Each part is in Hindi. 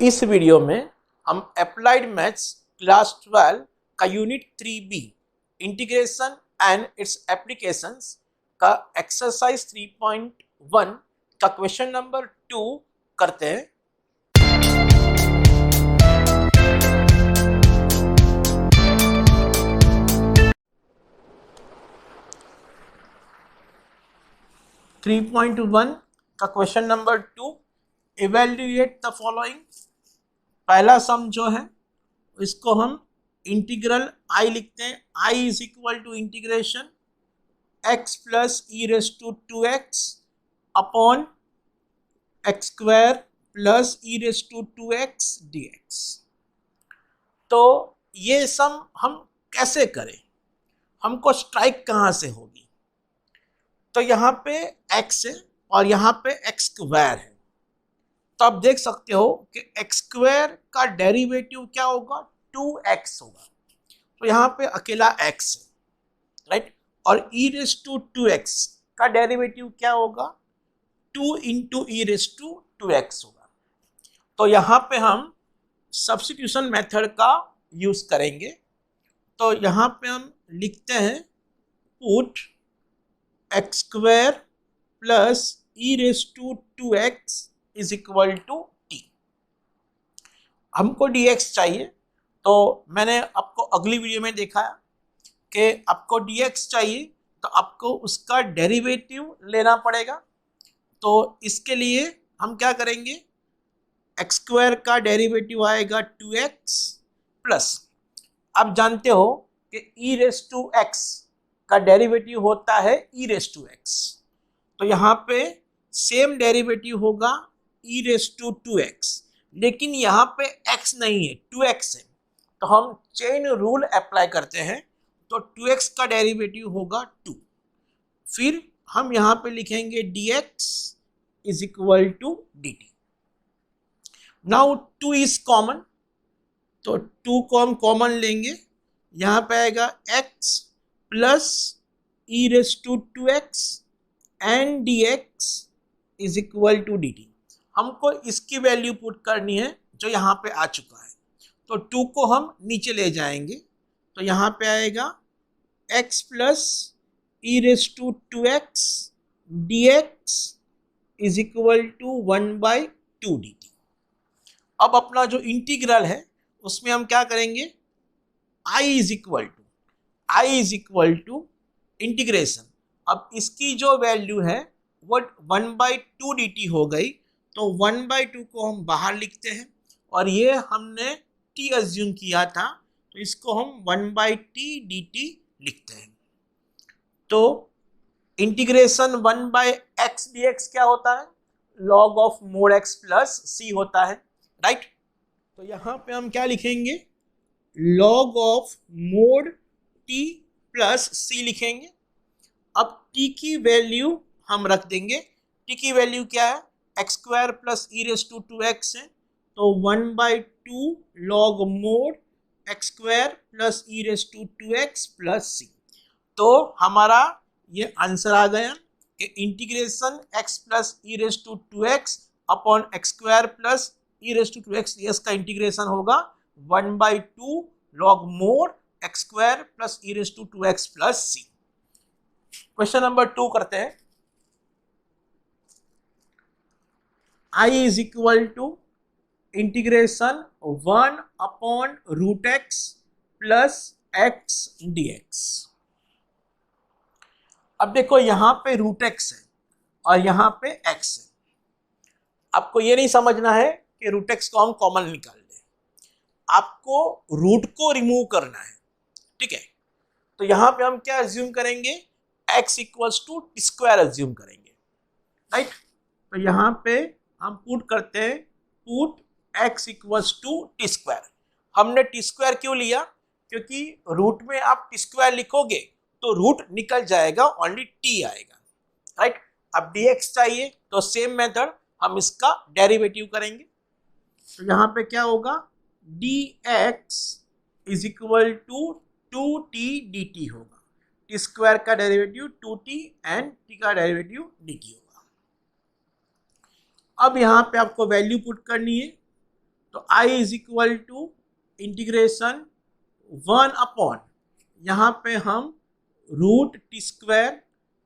इस वीडियो में हम अप्लाइड मैथ्स क्लास 12 का unit 3B integration and it's applications का एक्सरसाइज 3.1 का क्वेश्चन नंबर 2 करते हैं। थ्री पॉइंट वन का question number 2, evaluate the following. पहला सम जो है इसको हम इंटीग्रल आई लिखते हैं। I is equal to integration x plus e raise to 2x upon x square plus e raise to 2x dx। तो ये सम हम कैसे करें, हमको स्ट्राइक कहाँ से होगी? तो यहाँ पे x है और यहाँ पे एक्स स्क्वायर है, तो आप देख सकते हो कि एक्स स्क्वायर का डेरिवेटिव क्या होगा? 2x होगा। तो यहाँ पे अकेला x है, राइट। और e रेस टू 2x का डेरिवेटिव क्या होगा? 2 into E raise to 2x होगा। तो यहाँ पे हम सब्स्टिट्यूशन मेथड का यूज करेंगे। तो यहाँ पे हम लिखते हैं put x square plus e raise to 2x is equal to t. हमको dx चाहिए, तो मैंने आपको अगली वीडियो में दिखाया कि आपको dx चाहिए तो आपको उसका डेरिवेटिव लेना पड़ेगा। तो इसके लिए हम क्या करेंगे? एक्स स्क्वायर का डेरिवेटिव आएगा 2x प्लस, आप जानते हो कि ई रेस टू एक्स का डेरिवेटिव होता है ई रेस टू एक्स। तो यहाँ पे सेम डेरिवेटिव होगा ई रेस टू 2x, लेकिन यहाँ पे x नहीं है, 2x है। तो हम चेन रूल अप्लाई करते हैं, तो 2x का डेरिवेटिव होगा 2। फिर हम यहाँ पे लिखेंगे dx is equal to dt। Now 2 is common, तो 2 को हम कॉमन लेंगे। यहाँ पे आएगा x plus e raise to 2x and dx is equal to dt। हमको इसकी वैल्यू पुट करनी है जो यहाँ पे आ चुका है। तो 2 को हम नीचे ले जाएंगे, तो यहाँ पे आएगा x plus e raise to 2x dx is equal to 1/2 dt। अब अपना जो इंटीग्रल है उसमें हम क्या करेंगे? i is equal to integration. अब इसकी जो वैल्यू है वो 1/2 dt हो गई, तो 1/2 को हम बाहर लिखते हैं और ये हमने t अज्यूम किया था, तो इसको हम 1/t dt लिखते हैं। तो इंटीग्रेशन 1/x dx क्या होता है? log of mode x plus c होता है, राइट। तो यहाँ पे हम क्या लिखेंगे? log of mode t plus c लिखेंगे। अब t की वैल्यू हम रख देंगे। t की वैल्यू क्या है? X square plus e raise to 2x है, तो 1/2 log mod x square plus e raise to 2x plus c। तो हमारा ये आंसर आ गया कि integration x plus e raise to 2x upon x square plus e raise to 2x dx का इंटीग्रेशन होगा 1/2 log mod x square plus e raise to 2x plus c। Question number 2 करते हैं। i is equal to integration 1 upon root x plus x dx। अब देखो यहाँ पे रूट एक्स है और यहाँ पे x है। आपको ये नहीं समझना है कि रूट एक्स को हम कॉमन निकाल दें, आपको रूट को रिमूव करना है, ठीक है। तो यहाँ पे हम क्या अज्यूम करेंगे? x equals to t square assume करेंगे, राइट। तो यहाँ पे हम पुट करते हैं, put x equals to t square. हमने टी स्क्वायर क्यों लिया? क्योंकि रूट में आप टी स्क्वायर लिखोगे तो रूट निकल जाएगा, ओनली t आएगा, राइट। अब dx चाहिए तो सेम मेथड हम इसका डेरिवेटिव करेंगे। तो यहाँ पे क्या होगा? dx is equal to 2t dt होगा। टी स्क्वायर का डेरिवेटिव 2t एंड t का डेरिवेटिव dt होगा। अब यहाँ पे आपको वैल्यू पुट करनी है, तो i is equal to integration 1 upon, यहाँ पे हम root t square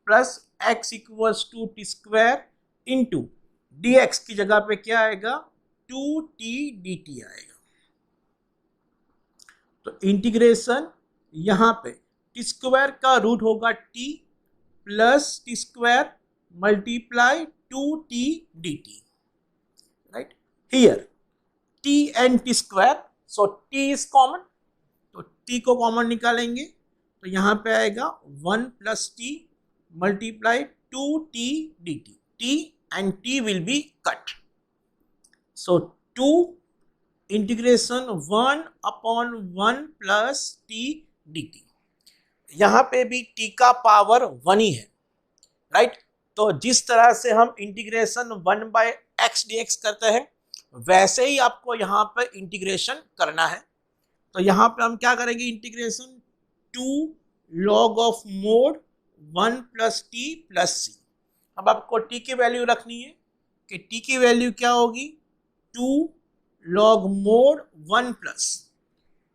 plus x equals to t square into d x की जगह पे क्या आएगा 2t dt आएगा। तो इंटीग्रेशन यहाँ पे टी स्क्वायर का रूट होगा t plus t square multiply 2t dt, right. Here t and T square, so t is common, तो t को कॉमन निकालेंगे तो यहाँ पे आएगा 1 plus T multiply 2t dt, t and t will be cut, so 2 integration 1 upon 1 plus t dt। यहाँ पे भी t का पावर 1 ही है, राइट। तो जिस तरह से हम integration 1 by x d x करते हैं वैसे ही आपको यहाँ पे इंटीग्रेशन करना है। तो यहाँ पे हम क्या करेंगे, integration 2 log of mod 1 plus t plus c. अब आपको t की वैल्यू रखनी है कि t की वैल्यू क्या होगी 2 log mod 1 plus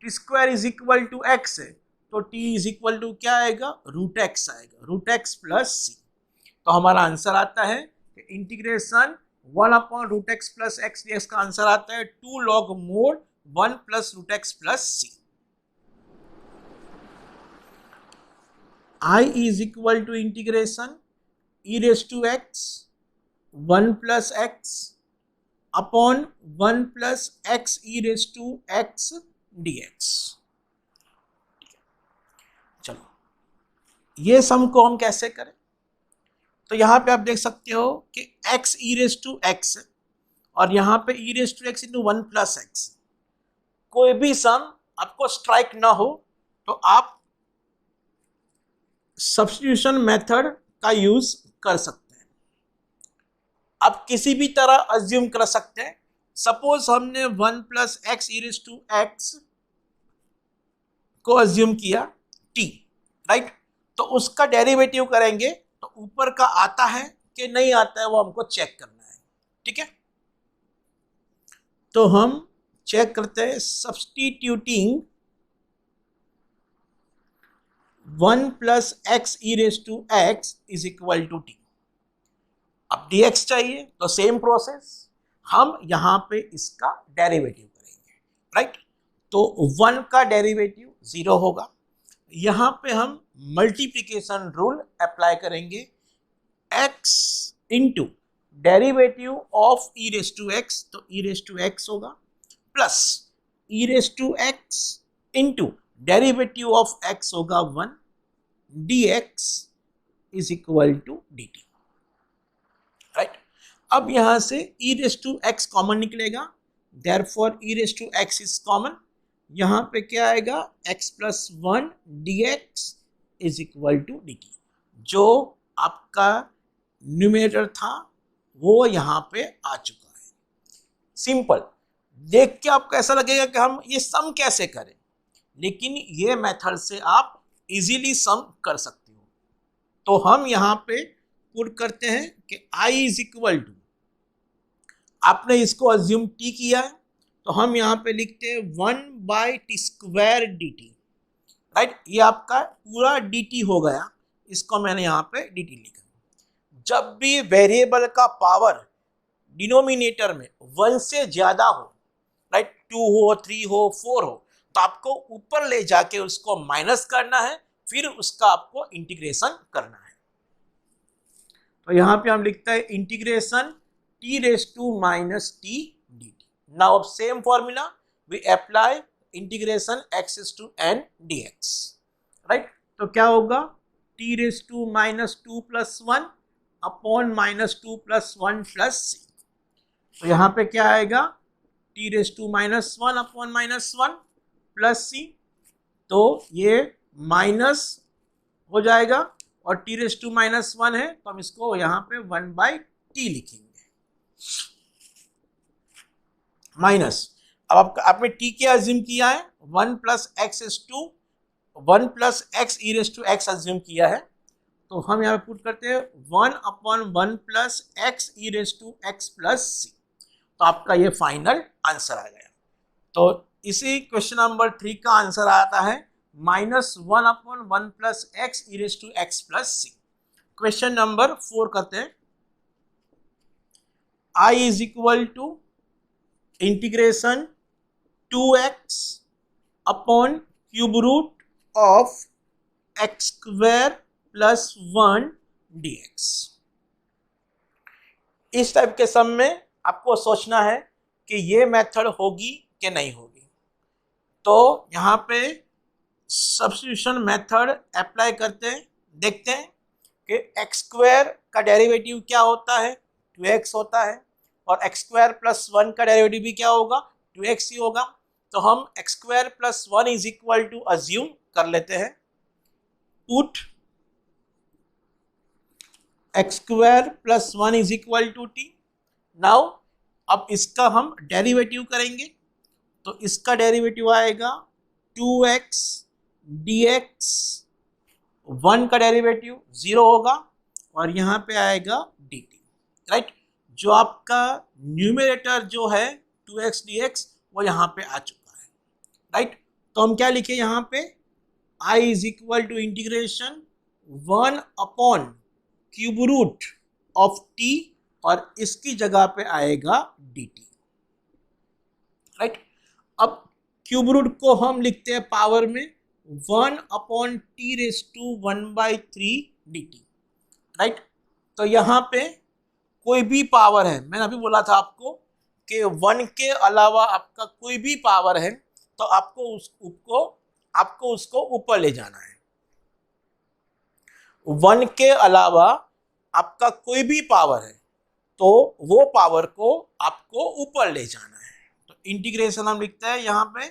t square is equal to x है, तो t इज इक्वल टू क्या आएगा रूट एक्स आएगा, रूट एक्स प्लस सी। तो हमारा आंसर आता है कि integration 1 upon root x plus x d x का आंसर आता है 2 log mod 1 plus root x plus c. I is equal to integration e raised to x 1 plus x upon 1 plus x e raised to x dx। चलो ये सम को हम कैसे करें, तो यहाँ पे आप देख सकते हो कि x e raised to x और यहाँ पे e raised to x into 1 plus x। कोई भी सम आपको स्ट्राइक ना हो तो आप सब्स्टिट्यूशन मेथड का यूज कर सकते हैं। आप किसी भी तरह अज्यूम कर सकते हैं, सपोज हमने 1 plus x e raise to x को अज्यूम किया t, राइट। तो उसका डेरिवेटिव करेंगे तो ऊपर का आता है कि नहीं आता है वो हमको चेक करना है, ठीक है। तो हम चेक करते हैं substituting 1 plus x e raise to x is equal to t. अब dx चाहिए तो सेम प्रोसेस, हम यहां पे इसका डेरिवेटिव करेंगे, राइट। तो 1 का डेरिवेटिव 0 होगा, यहां पे हम मल्टीप्लिकेशन रूल अप्लाई करेंगे, x into derivative of e raise to x, तो ई रेज़ टू एक्स होगा plus e raise to x into derivative of x होगा 1, dx is equal to dt, right. अब यहां से e raise to x common निकलेगा, therefore e raise to x is common, यहां पे क्या आएगा x plus 1 dx is equal to dt। जो आपका न्यूमरेटर था वो यहां पे आ चुका है। सिंपल, देख के आपको ऐसा लगेगा कि हम ये सम कैसे करें, लेकिन ये मेथड से आप इजीली सम कर सकते हो। तो हम यहाँ पे पुट करते हैं कि i इज इक्वल टू, आपने इसको अज्यूम t किया है तो हम यहाँ पे लिखते हैं 1 by T square D T, right. ये आपका पूरा dt हो गया, इसको मैंने यहाँ पे dt लिखा। जब भी वेरिएबल का पावर डिनोमिनेटर में 1 से ज्यादा हो, राइट, 2 हो 3 हो 4 हो, तो आपको ऊपर ले जाके उसको माइनस करना है, फिर उसका आपको इंटीग्रेशन करना है। तो यहाँ पे हम लिखते हैं integration t raise to minus t dt। Now same formula we apply integration x is to n dx, right. तो क्या होगा t raise to minus 2 plus 1 upon minus 2 plus 1 plus c. तो यहाँ पे क्या आएगा t raise to minus 1 upon minus 1 plus c, तो ये माइनस हो जाएगा और t रेज़ टू माइनस 1 है तो हम इसको यहाँ पे 1 बाई टी लिखेंगे माइनस। अब आपने t क्या अज्यूम किया है 1 plus x is to 1 plus x e raise to x assume किया है, तो हम यहाँ पे पुट करते हैं 1 upon 1 plus x e raise to x plus c. तो आपका ये फाइनल आंसर आ गया। तो इसी क्वेश्चन नंबर 3 का आंसर आता है -1/1 plus x e raise to x plus c. Question number 4 करते हैं। I is equal to integration 2x upon cube root of x square plus 1 dx। इस टाइप के सम में आपको सोचना है कि ये मेथड होगी कि नहीं होगी। तो यहाँ पे सब्स्टिट्यूशन मेथड अप्लाई करते हैं, देखते हैं कि एक्स स्क्वायर का डेरिवेटिव क्या होता है, 2x होता है, और एक्स स्क्वायर प्लस 1 का डेरिवेटिव भी क्या होगा, 2x ही होगा। तो हम x square plus 1 is equal to assume कर लेते हैं, put x square plus 1 is equal to t. Now अब इसका हम डेरिवेटिव करेंगे, तो इसका डेरिवेटिव आएगा 2x dx, 1 का डेरिवेटिव 0 होगा, और यहाँ पे आएगा dt, राइट। जो आपका न्यूमरेटर जो है 2x dx वो यहाँ पे आ चुका है, राइट। तो हम क्या लिखे यहाँ पे, I is equal to integration 1 upon cube root of t, और इसकी जगह पे आएगा dt, राइट। अब क्यूब रूट को हम लिखते हैं पावर में 1 upon t raise to 1/3 dt, right. तो यहाँ पे कोई भी पावर है, मैंने अभी बोला था आपको कि 1 के अलावा आपका कोई भी पावर है तो आपको उसको ऊपर ले जाना है। 1 के अलावा आपका कोई भी पावर है तो वो पावर को आपको ऊपर ले जाना है। तो इंटीग्रेशन हम लिखते हैं यहाँ पे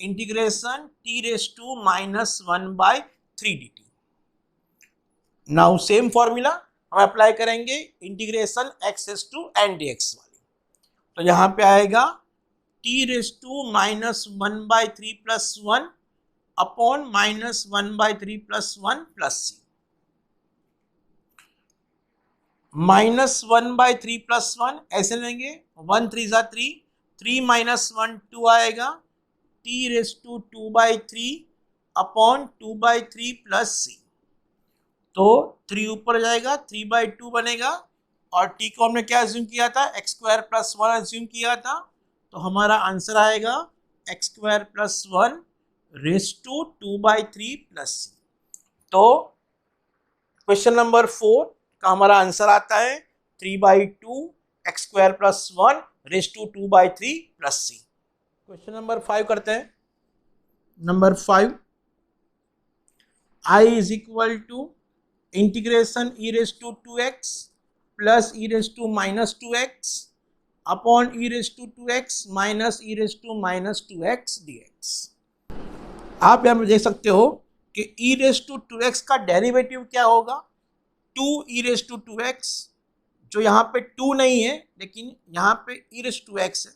integration t raise to -1/3 dt। Now same formula हम अप्लाई करेंगे integration x raise to n dx वाली। तो यहाँ पे आएगा t raise to -1/3 plus 1 upon -1/3 plus 1 plus c. -1/3 plus 1 ऐसे लेंगे, 1 3 ज़ा 3, 3 माइनस 1 2 आएगा, t raise to 2/3 upon 2/3 plus c. तो 3 ऊपर जाएगा, 3/2 बनेगा, और टी को हमने क्या अज्यूम किया था, एक्स स्क्वायर प्लस 1 अज्यूम किया था। तो हमारा आंसर आएगा x square plus 1 raise to 2/3 plus c. तो क्वेश्चन नंबर 4 का हमारा आंसर आता है 3/2 x square plus 1 raise to 2/3 plus c. Question number 5 करते हैं। Number 5, I is equal to integration e raise to 2x plus e raise to -2x upon e raise to 2x minus e raise to -2x dx। आप यहाँ पे देख सकते हो कि ई रेज टू 2x का डेरिवेटिव क्या होगा, 2 ई रेज टू 2x, जो यहाँ पे 2 नहीं है लेकिन यहाँ पे ई रेज टू x है।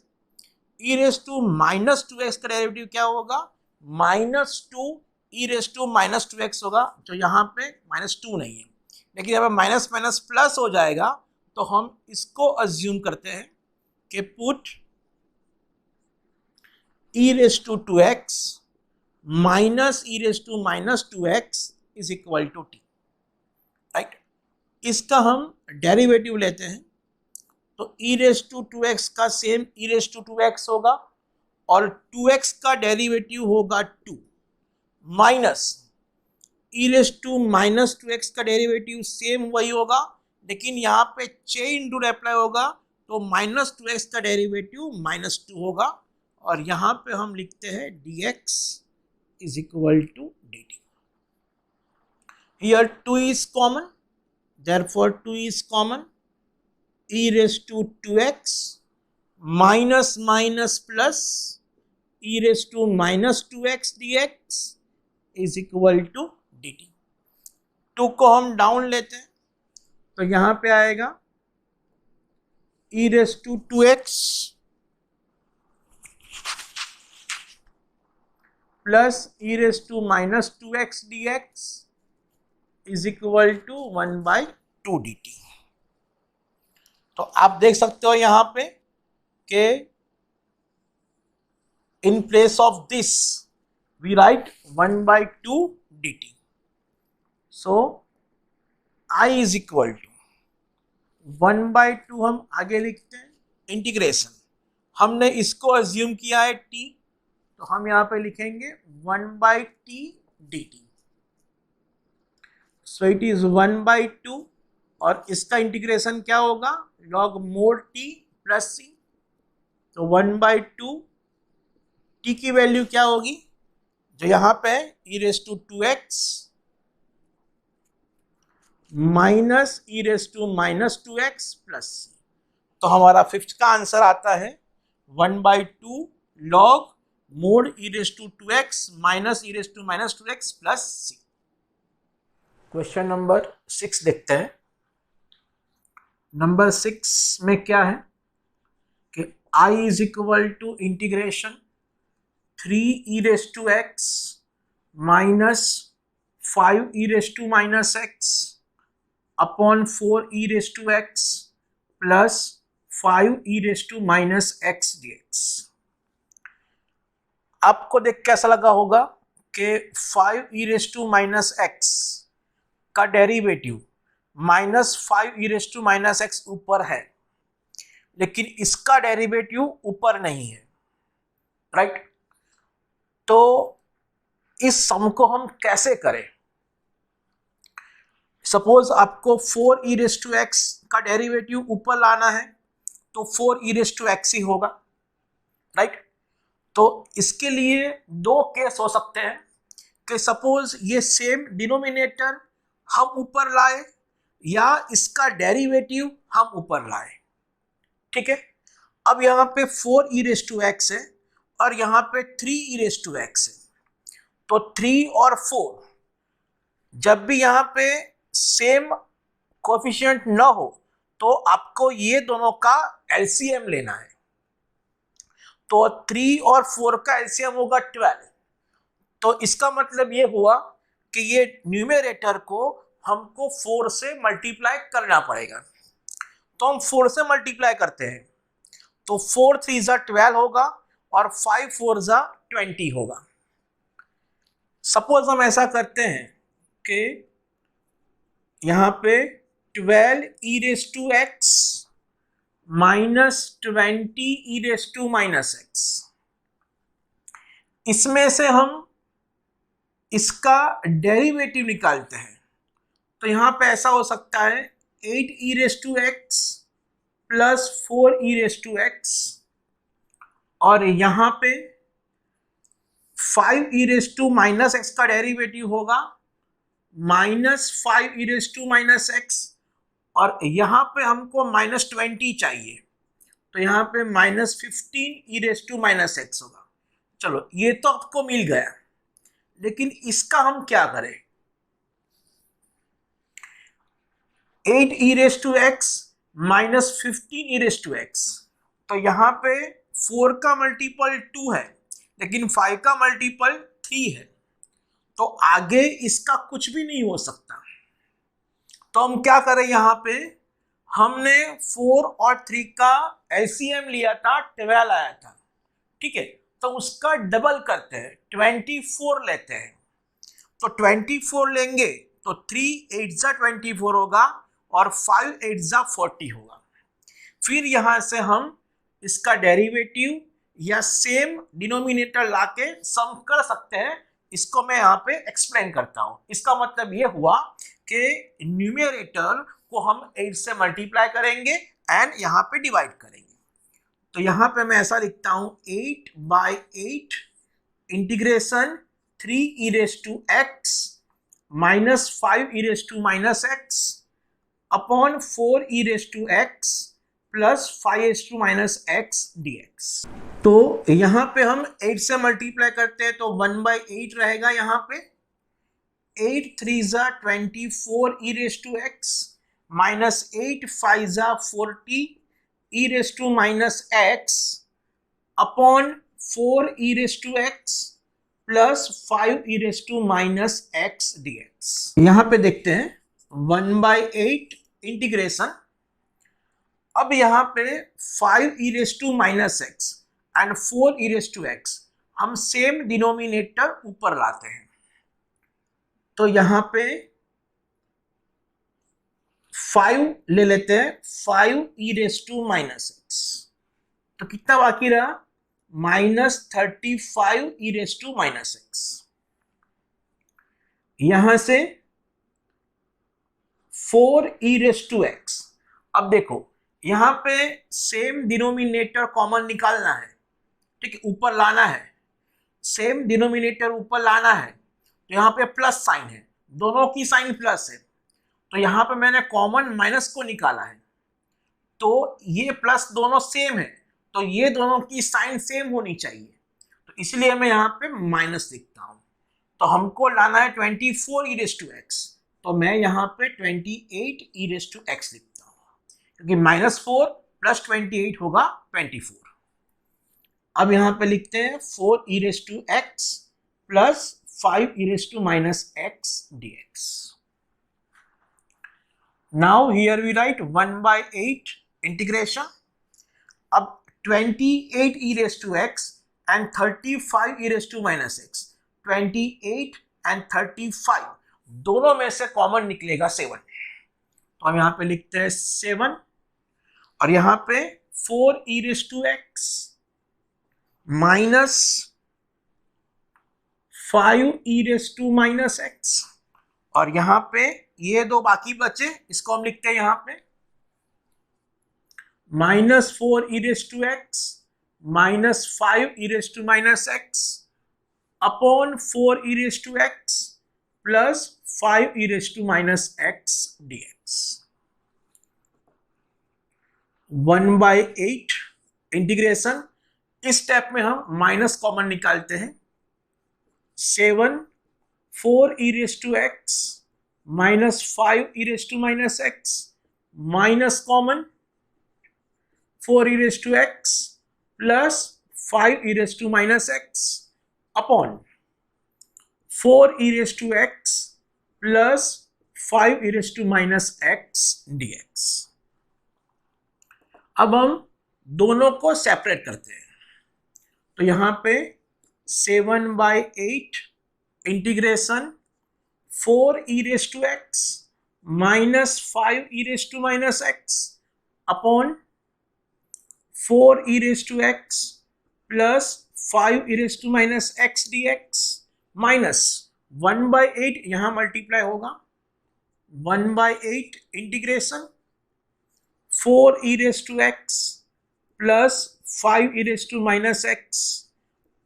ई रेज टू -2x का डेरिवेटिव क्या होगा, -2 ई रेज टू -2x होगा, जो यहाँ पे -2 नहीं है, लेकिन यहाँ पे माइनस माइनस प्लस हो जाएगा। तो हम इसको अज्यूम करते हैं कि put e raise to 2x minus e raise to -2x is equal to t, right. इसका हम डेरिवेटिव लेते हैं, तो ई रेज टू 2x का same E raise to 2x होगा, और 2x का डेरिवेटिव होगा 2 minus e raise to -2x का डेरिवेटिव सेम वही होगा, लेकिन यहाँ पे चेन रूल अप्लाई होगा, तो -2x का डेरिवेटिव -2 होगा, और यहाँ पे हम लिखते हैं dx is equal to dt। Here 2 is common, therefore 2 is common, e raised to 2x minus minus plus e raised to -2x dx is equal to dt। 2 को हम डाउन लेते हैं, तो यहाँ पे आएगा e raised to 2x plus e raised to -2x dx is equal to 1/2 dt। तो आप देख सकते हो यहाँ पे के in place of this we write 1/2 dt. So I is equal to 1/2 हम आगे लिखते हैं, इंटीग्रेशन हमने इसको अज्यूम किया है t, तो हम यहाँ पे लिखेंगे 1/t dt. So it is 1/2 और इसका इंटीग्रेशन क्या होगा, log mod t plus c. तो 1/2 t की वैल्यू क्या होगी, जो यहाँ पे e raise to 2x minus e raise to minus 2x plus c. तो हमारा फिफ्थ का आंसर आता है 1/2 log mod e raise to 2x minus e raise to minus 2x plus c. Question number 6 देखते हैं. नंबर 6 में क्या है कि I is equal to integration 3e raise to x minus 5e raise to minus x upon 4e raise to x plus 5e raise to minus x dx. आपको देख कैसा लगा होगा कि 5e raise to minus x का derivative minus 5e raise to minus x ऊपर है, लेकिन इसका डेरिवेटिव ऊपर नहीं है, राइट. तो इस सम को हम कैसे करें. सपोज आपको 4e रेज टू x का डेरिवेटिव ऊपर लाना है, तो 4e रेज टू x ही होगा, राइट. तो इसके लिए दो केस हो सकते हैं कि सपोज ये सेम डिनोमिनेटर हम ऊपर लाए या इसका डेरिवेटिव हम ऊपर लाए, ठीक है. अब यहाँ पे 4e रेज टू x है और यहाँ पे 3e रेज टू x है, तो 3 और 4 जब भी यहाँ पे सेम कोफिशिएंट न हो तो आपको ये दोनों का एलसीएम लेना है. तो 3 और 4 का एलसीएम होगा 12. तो इसका मतलब ये हुआ कि ये न्यूमेरेटर को हमको 4 से मल्टीप्लाई करना पड़ेगा. तो हम 4 से मल्टीप्लाई करते हैं, तो 4 3 जा 12 होगा और 5 4 जा 20 होगा. सपोज हम ऐसा करते हैं कि यहाँ पे 12e raise to x minus 20e raise to minus x, इसमें से हम इसका डेरिवेटिव निकालते हैं. तो यहाँ पे ऐसा हो सकता है 8e raise to x plus 4e raise to x और यहाँ पे 5e raise to minus x का डेरिवेटिव होगा minus 5e raise to minus x और यहाँ पे हमको माइनस 20 चाहिए, तो यहाँ पे minus 15e raise to minus x होगा. चलो ये तो आपको मिल गया, लेकिन इसका हम क्या करें. 8e raise to x minus 15e raise to x, तो यहाँ पे 4 का मल्टीपल 2 है लेकिन 5 का मल्टीपल 3 है, तो आगे इसका कुछ भी नहीं हो सकता. तो हम क्या करें, यहाँ पे हमने 4 और 3 का एलसीएम लिया था, 12 आया था, ठीक है. तो उसका डबल करते हैं, 24 लेते हैं. तो 24 लेंगे तो 3 8 जा 24 होगा और 5 8 जा 40 होगा. फिर यहाँ से हम इसका डेरिवेटिव या सेम डिनोमिनेटर लाके सम कर सकते हैं. इसको मैं यहाँ पे एक्सप्लेन करता हूँ. इसका मतलब ये हुआ कि न्यूमेरेटर को हम 8 से मल्टीप्लाई करेंगे एंड यहाँ पे डिवाइड करेंगे. तो यहाँ पे मैं ऐसा लिखता हूँ 8/8 integration 3e raise to x minus 5e raise to minus x upon 4e raise to x plus 5e to minus x dx. तो यहाँ पे हम 8 से मल्टीप्लाई करते हैं तो 1/8 रहेगा. यहाँ पे 8 3 जा 24e raise to x minus 8 5 जा 40e raise to minus x upon 4e raise to x plus 5e raise to minus x dx. यहाँ पे देखते हैं 1/8 इंटीग्रेशन. अब यहाँ पे 5 e raise to minus x and 4 e raise to x हम सेम डिनोमिनेटर ऊपर लाते हैं, तो यहाँ पे 5 ले लेते हैं, 5 e raise to minus x, तो कितना बाकी रहा, -35 e raise to minus x. यहां से 4 e रेज टू एक्स। अब देखो यहां पे सेम डिनोमिनेटर कॉमन निकालना है, ठीक है, ऊपर लाना है, सेम डिनोमिनेटर ऊपर लाना है, तो यहाँ पे प्लस साइन है, दोनों की साइन प्लस है, तो यहाँ पे मैंने कॉमन माइनस को निकाला है, तो ये प्लस दोनों सेम है, तो ये दोनों की साइन सेम होनी चाहिए, तो इसलिए मैं यहाँ पे माइनस लिखता हूँ। तो हमको लाना है 24 e रेज टू एक्स, तो मैं यहाँ पे 28 e रेज टू एक्स लिखता हूँ, क्योंकि -4 + 28 होगा 24। अब यहाँ पे लिखते हैं 4 e raise to x plus 5 e raise to minus x dx। Now here we write 1/8 integration. अब 28 e raise to x and 35 e raise to minus x, 28 and 35 दोनों में से कॉमन निकलेगा 7, तो हम यहाँ पे लिखते हैं 7, और यहाँ पे 4 e raise to x minus 5 e raise to minus x, और यहाँ पे ये दो बाकी बचे, इसको हम लिखते हैं यहाँ पे -4 e raise to x minus 5 e raise to minus x upon 4 e raise to x plus 5 e raise to minus x dx। 1/8 integration. इस स्टेप में हम माइनस कॉमन निकालते हैं, 7 4 e raise to x minus 5 e raise to minus x minus common 4 e raise to x plus 5 e raise to minus x upon 4 e raise to x plus 5 e raise to minus x dx। अब हम दोनों को सेपरेट करते हैं, तो यहां पे 7/8 integration 4 e raise to x minus 5 e raise to minus x upon 4 e raise to x plus 5 e raise to minus x dx minus 1/8 यहां मल्टीप्लाई होगा, 1/8 integration 4 e raise to x plus 5 e raise to minus x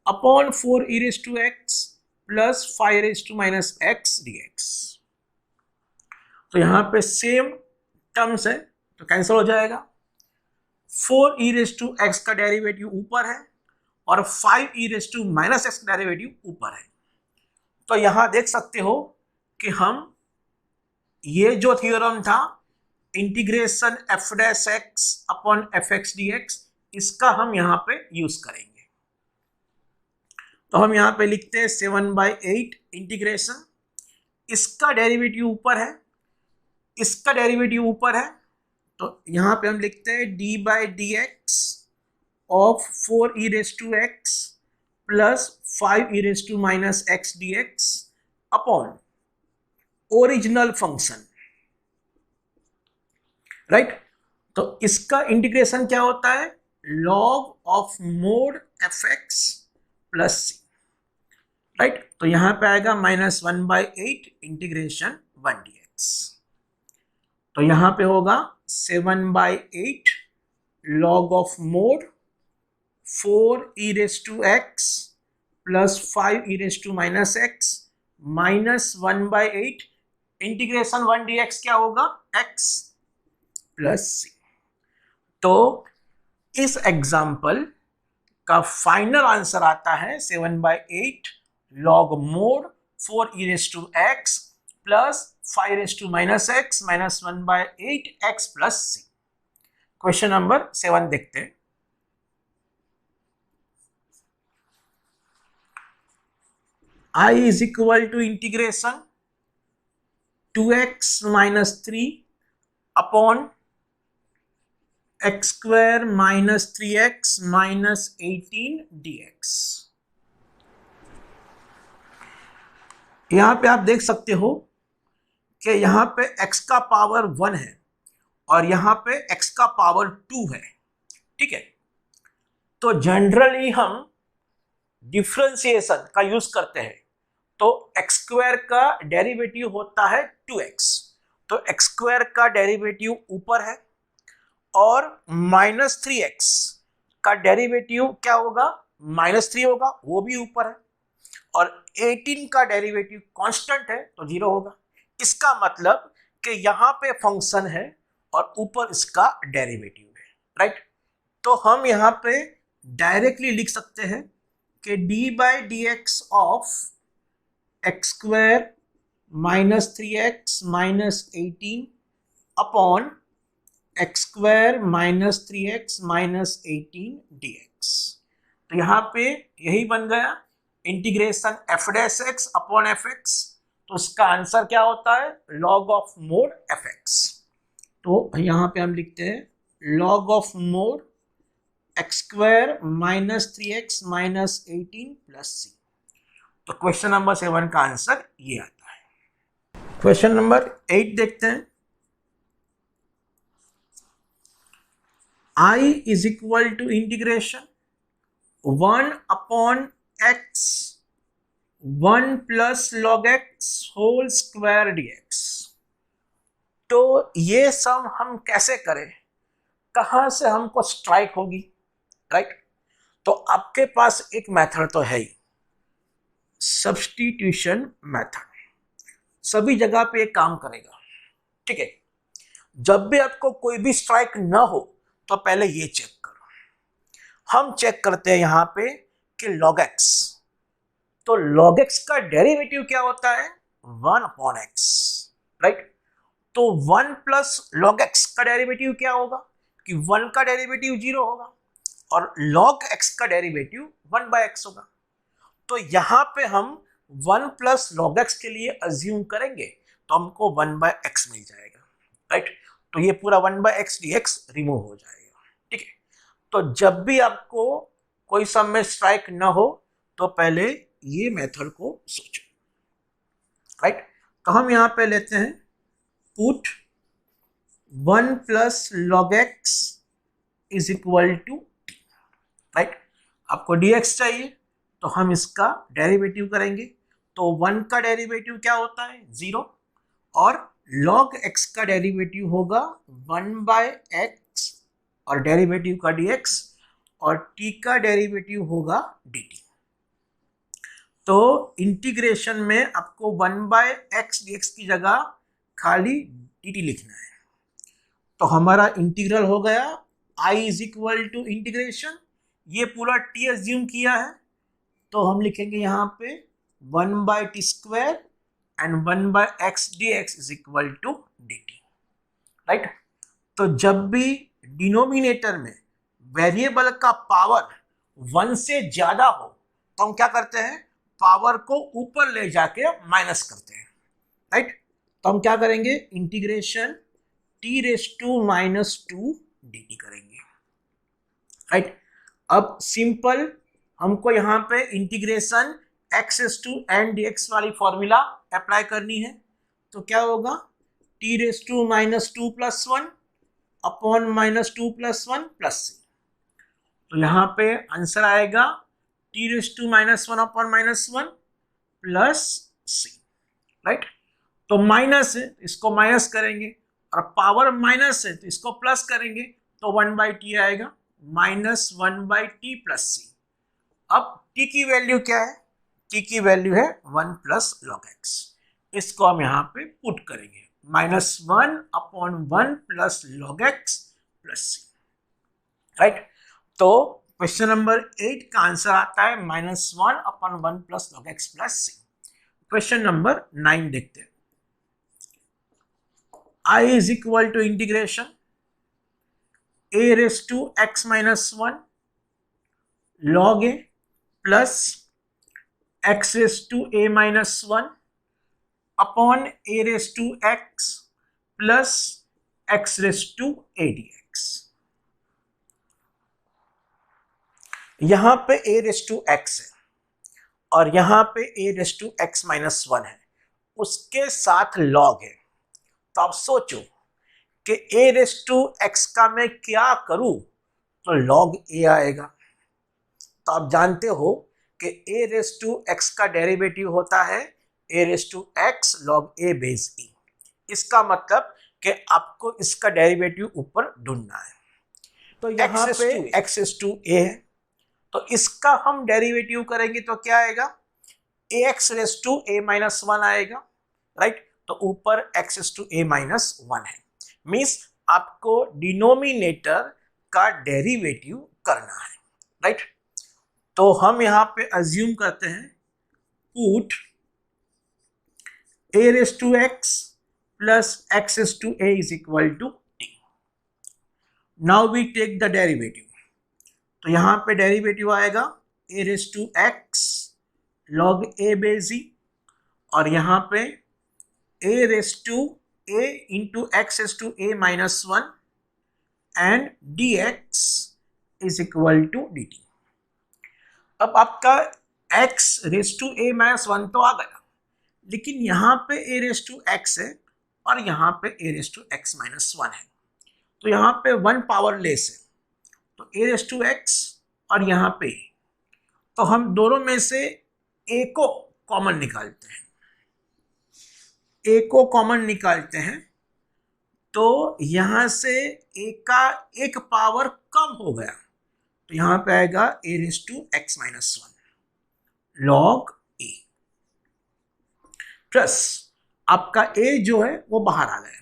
upon 4 e raise to x plus 5 raise to minus x dx। तो यहां पे सेम टर्म्स है, तो कैंसिल हो जाएगा। 4 e रेज टू एक्स का डेरिवेटिव ऊपर है और 5 e raise to minus x का डेरिवेटिव ऊपर है, तो यहां देख सकते हो कि हम ये जो थ्योरम था integration f' upon fx dx, इसका हम यहां पे यूज करेंगे। तो हम यहां पे लिखते हैं 7/8 इंटीग्रेशन, इसका डेरिवेटिव ऊपर है, इसका डेरिवेटिव ऊपर है, तो यहां पे हम लिखते हैं d/dx of 4 e raise to x plus 5 e raise to minus x dx upon original function, right. तो इसका इंटीग्रेशन क्या होता है, log of mod fx plus c, right. तो यहां पे आएगा -1/8 इंटीग्रेशन 1 dx, तो यहां पे होगा 7/8 log of mod 4 e raise to x plus 5 e raise to minus x minus 1/8 integration 1 dx क्या होगा, x प्लस c। तो इस एग्जाम्पल का फाइनल आंसर आता है 7/8 log mod 4 e raise to x plus 5 raise to minus x minus 1/8 x plus c। Question number 7 देखते हैं। I is equal to integration 2x minus 3 upon x square minus 3x minus 18 dx। यहां पे आप देख सकते हो कि यहां पे x का पावर 1 है और यहां पे x का पावर 2 है। ठीक है, तो जनरली हम डिफरेंशिएशन का यूज करते हैं, तो एक्स स्क्वायर का डेरिवेटिव होता है 2x, तो एक्स स्क्वायर का डेरिवेटिव ऊपर है और -3x का डेरिवेटिव क्या होगा, -3 होगा, वो भी ऊपर है, और 18 का डेरिवेटिव कांस्टेंट है तो 0 होगा। इसका मतलब कि यहां पे फंक्शन है और ऊपर इसका डेरिवेटिव है, राइट। तो हम यहां पे डायरेक्टली लिख सकते हैं कि d/dx of x square -3x -18 upon x square -3x -18 dx। तो यहां पे यही बन गया इंटीग्रेशन f' अपॉन fx। तो उसका आंसर क्या होता है, log ऑफ मोड fx। तो यहां पे हम लिखते हैं log of mode x square -3x -18 plus c। तो क्वेश्चन नंबर 7 का आंसर ये आता है। क्वेश्चन नंबर 8 देखते हैं। I is equal to integration 1 upon x 1 plus log x whole square dx। तो ये सम हम कैसे करें, कहां से हमको स्ट्राइक होगी, राइट। तो आपके पास एक मेथड तो है ही, सब्स्टिट्यूशन मेथड, सभी जगह पे एक काम करेगा। ठीक है, जब भी आपको कोई भी स्ट्राइक ना हो तो पहले ये चेक करो। हम चेक करते हैं यहां पे कि log x, तो log x का डेरिवेटिव क्या होता है, 1 अपॉन x, राइट। तो 1 प्लस log x का डेरिवेटिव क्या होगा, कि 1 का डेरिवेटिव 0 होगा और log x का डेरिवेटिव 1/x होगा। तो यहां पे हम 1 प्लस log x के लिए अज्यूम करेंगे तो हमको 1/x मिल जाएगा, राइट। तो ये पूरा 1/x dx रिमूव हो जाएगा। ठीक है, तो जब भी आपको कोई सम में स्ट्राइक ना हो तो पहले ये मेथड को सोचो, राइट। तो हम यहां पे लेते हैं put 1 plus log x is equal to, right. आपको dx चाहिए तो हम इसका डेरिवेटिव करेंगे। तो 1 का डेरिवेटिव क्या होता है, 0, और log x का डेरिवेटिव होगा 1/x और डेरिवेटिव का dx, और t का डेरिवेटिव होगा dt। तो इंटीग्रेशन में आपको 1/x dx की जगह खाली dt लिखना है। तो हमारा इंटीग्रल हो गया I is equal to integration, ये पूरा t अज्यूम किया है तो हम लिखेंगे यहां पे 1/t² and 1/x dx is equal to dt, right. तो जब भी डिनोमिनेटर में वेरिएबल का पावर 1 से ज्यादा हो तो हम क्या करते हैं, पावर को ऊपर ले जाके माइनस करते हैं, राइट। तो हम क्या करेंगे, इंटीग्रेशन t⁻² dt करेंगे, राइट। अब सिंपल हमको यहां पे इंटीग्रेशन x⁻n dx वाली फॉर्मूला अप्लाई करनी है। तो क्या होगा, t⁻² plus 1 upon -2 plus 1 plus c। तो यहां पे आंसर आएगा t⁻1 upon -1 plus c, right. तो माइनस है, इसको माइनस करेंगे, और पावर माइनस है तो इसको प्लस करेंगे, तो 1/t आएगा, -1/t प्लस c। अब t की वैल्यू क्या है, t की वैल्यू है 1 प्लस log x। इसको हम यहां पे पुट करेंगे, -1 upon 1 plus log x plus c, right. तो क्वेश्चन नंबर 8 का आंसर आता है -1 upon 1 plus log x plus c। Question number 9 देखते हैं। I is equal to integration a⁻x-1 log a plus x⁻a-1 upon a⁻x plus x⁻a dx। यहाँ पे a रेस टू x है और यहाँ पे a raise to x minus 1 है, उसके साथ log है। तो आप सोचो कि a रेस टू x का मैं क्या करूं, तो log a आएगा। तो आप जानते हो कि a रेस टू x का डेरिवेटिव होता है a raise to x log a base e। इसका मतलब कि आपको इसका डेरिवेटिव ऊपर ढूंढना है। तो यहाँ पे x रेस टू a है, तो इसका हम डेरिवेटिव करेंगे तो क्या आएगा, ax raise to a minus 1 आएगा, राइट। तो ऊपर x raise to a minus 1 है, मीन्स आपको डिनोमिनेटर का डेरिवेटिव करना है, राइट। तो हम यहाँ पे अज्यूम करते हैं, put a raise to x plus x raise to a is equal to t। Now we take the derivative. तो यहाँ पे डेरिवेटिव आएगा a raise to x log a base e, और यहाँ पे a raise to a into x raise to a minus 1 and dx is equal to dt। अब आपका x raise to a minus 1 तो आ गया, लेकिन यहाँ पे a रेस टू x है और यहाँ पे a raise to x minus 1 है, तो यहाँ पे 1 पावर लेस है, तो a रेस टू x और यहाँ पे, तो हम दोनों में से a को कॉमन निकालते हैं। a को कॉमन निकालते हैं तो यहां से a का एक पावर कम हो गया, तो यहां पे आएगा a raise to x minus 1 log a, plus आपका a जो है वो बाहर आ गया,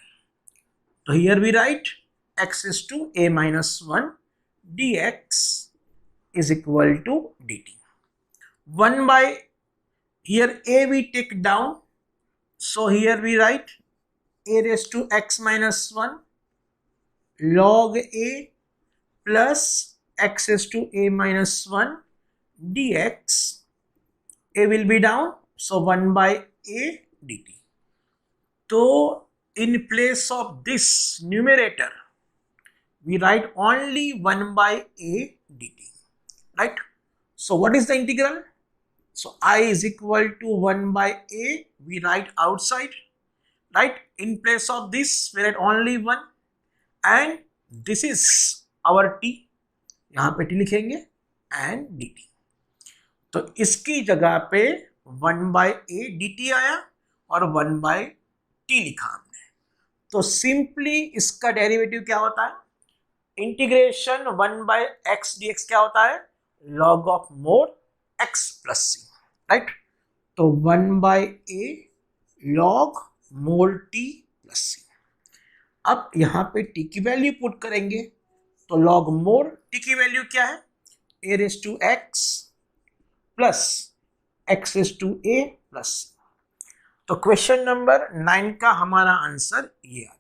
तो here we write x raise to a minus 1 dx is equal to dt। 1 by here a we take down, so here we write a raised to x minus 1 log a plus x raised to a minus 1 dx, a will be down, so 1 by a dt। तो in place of this numerator we write only 1 by a dt, right? So what is the integral? So I is equal to 1 by a, we write outside, right? In place of this we write only 1 and this is our t, यहाँ पे t लिखेंगे and dt। तो इसकी जगह पे 1 by a dt आया और 1 by t लिखा हमने। तो सिंपली इसका डेरिवेटिव क्या होता है, इंटीग्रेशन 1 by x dx क्या होता है, log of mod x plus c, right. तो 1 by a log mod t plus c। अब यहाँ पे t की वैल्यू पुट करेंगे, तो log mod t की वैल्यू क्या है, a raise to x plus x raise to a plus. तो क्वेश्चन नंबर 9 का हमारा आंसर ये है।